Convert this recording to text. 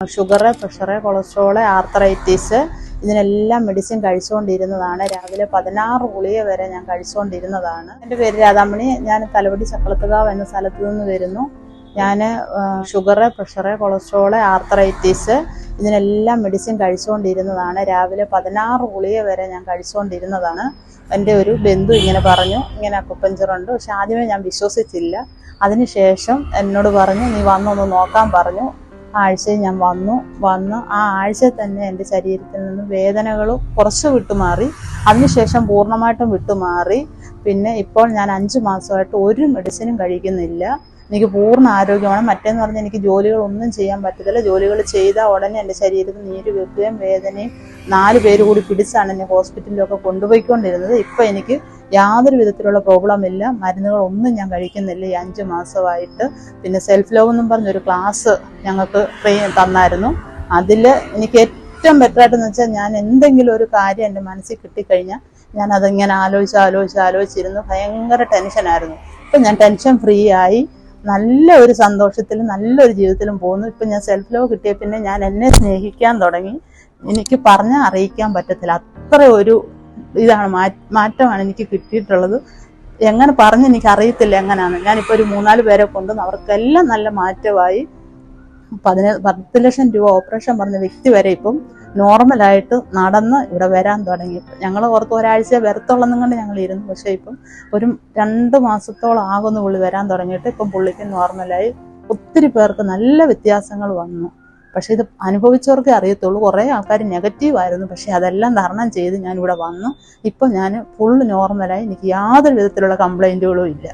Sugar, pressure, cholesterol, arthritis ഇതിനെല്ലാം medicine കഴിച്ചുകൊണ്ടിരുന്നതാണ്. രാവിലെ 16 ഗുളിക വരെ ഞാൻ കഴിച്ചുകൊണ്ടിരുന്നതാണ്. എൻ്റെ പേര് രാധാമണി. ഞാൻ തലവടി ചക്കളത്തുകാവ് എന്ന സ്ഥലത്ത് നിന്ന് വരുന്നു. ഞാൻ ഷുഗർ, പ്രഷർ, കൊളസ്ട്രോൾ, ആർത്രൈറ്റിസ് ഇതിനെല്ലാം മെഡിസിൻ കഴിച്ചുകൊണ്ടിരുന്നതാണ്. രാവിലെ 16 ഗുളിക വരെ ഞാൻ കഴിച്ചുകൊണ്ടിരുന്നതാണ്. എൻ്റെ ഒരു ബന്ധു ഇങ്ങനെ പറഞ്ഞു, ഇങ്ങനെ അക്കുപഞ്ചറുണ്ട്. പക്ഷെ ആദ്യമേ ഞാൻ വിശ്വസിച്ചില്ല. അതിനുശേഷം എന്നോട് പറഞ്ഞു, നീ വന്നൊന്ന് നോക്കാൻ പറഞ്ഞു. ആഴ്ചയിൽ ഞാൻ വന്ന് ആ ആഴ്ച തന്നെ എൻ്റെ ശരീരത്തിൽ നിന്ന് വേദനകൾ കുറച്ച് വിട്ടുമാറി. അതിനുശേഷം പൂർണ്ണമായിട്ടും വിട്ടുമാറി. പിന്നെ ഇപ്പോൾ ഞാൻ 5 മാസമായിട്ട് ഒരു മെഡിസിനും കഴിക്കുന്നില്ല. എനിക്ക് പൂർണ്ണ ആരോഗ്യമാണ്. മറ്റേന്ന് പറഞ്ഞാൽ എനിക്ക് ജോലികളൊന്നും ചെയ്യാൻ പറ്റത്തില്ല. ജോലികൾ ചെയ്താൽ ഉടനെ എൻ്റെ ശരീരത്തിൽ നീര് വെക്കുകയും വേദനയും 4 പേര് കൂടി പിടിച്ചാണ് എന്നെ ഹോസ്പിറ്റലിലൊക്കെ കൊണ്ടുപോയിക്കൊണ്ടിരുന്നത്. ഇപ്പം എനിക്ക് യാതൊരു വിധത്തിലുള്ള പ്രോബ്ലം ഇല്ല. മരുന്നുകളൊന്നും ഞാൻ കഴിക്കുന്നില്ല ഈ 5 മാസമായിട്ട്. പിന്നെ സെൽഫ് ലവ് എന്നും പറഞ്ഞൊരു ക്ലാസ് ഞങ്ങൾക്ക് തന്നായിരുന്നു. അതിൽ എനിക്ക് ഏറ്റവും ബെറ്ററായിട്ടെന്ന് വെച്ചാൽ, ഞാൻ എന്തെങ്കിലും ഒരു കാര്യം എൻ്റെ മനസ്സിൽ കിട്ടിക്കഴിഞ്ഞാൽ ഞാൻ അതിങ്ങനെ ആലോചിച്ചിരുന്നു. ഭയങ്കര ടെൻഷനായിരുന്നു. ഇപ്പം ഞാൻ ടെൻഷൻ ഫ്രീ ആയി നല്ല ഒരു സന്തോഷത്തിലും നല്ലൊരു ജീവിതത്തിലും പോകുന്നു. ഇപ്പം ഞാൻ സെൽഫ് ലവ് കിട്ടിയ പിന്നെ ഞാൻ എന്നെ സ്നേഹിക്കാൻ തുടങ്ങി. എനിക്ക് പറഞ്ഞാൽ അറിയിക്കാൻ പറ്റത്തില്ല, അത്ര ഒരു ഇതാണ് മാറ്റമാണ് എനിക്ക് കിട്ടിയിട്ടുള്ളത്. എങ്ങനെ എനിക്ക് അറിയത്തില്ല എങ്ങനെയാണ്. ഞാനിപ്പോൾ ഒരു 3-4 പേരെ കൊണ്ടുവന്ന് അവർക്കെല്ലാം നല്ല മാറ്റമായി. 10 ലക്ഷം രൂപ ഓപ്പറേഷൻ പറഞ്ഞ വ്യക്തി വരെ ഇപ്പം നോർമലായിട്ട് നടന്ന് ഇവിടെ വരാൻ തുടങ്ങി. ഞങ്ങൾ ഓർത്ത് ഒരാഴ്ച വരത്തുള്ളെന്നും കൊണ്ട് ഞങ്ങൾ ഇരുന്നു. പക്ഷേ ഇപ്പം ഒരു 2 മാസത്തോളം ആകുന്നു പുള്ളി വരാൻ തുടങ്ങിയിട്ട്. ഇപ്പം പുള്ളിക്ക് നോർമലായി. ഒത്തിരി പേർക്ക് നല്ല വ്യത്യാസങ്ങൾ വന്നു. പക്ഷെ ഇത് അനുഭവിച്ചവർക്കേ അറിയത്തുള്ളൂ. കുറേ ആൾക്കാർ നെഗറ്റീവായിരുന്നു. പക്ഷെ അതെല്ലാം തരണം ചെയ്ത് ഞാനിവിടെ വന്നു. ഇപ്പം ഞാൻ ഫുള്ള് നോർമലായി. എനിക്ക് യാതൊരു വിധത്തിലുള്ള കംപ്ലൈൻറ്റുകളും ഇല്ല.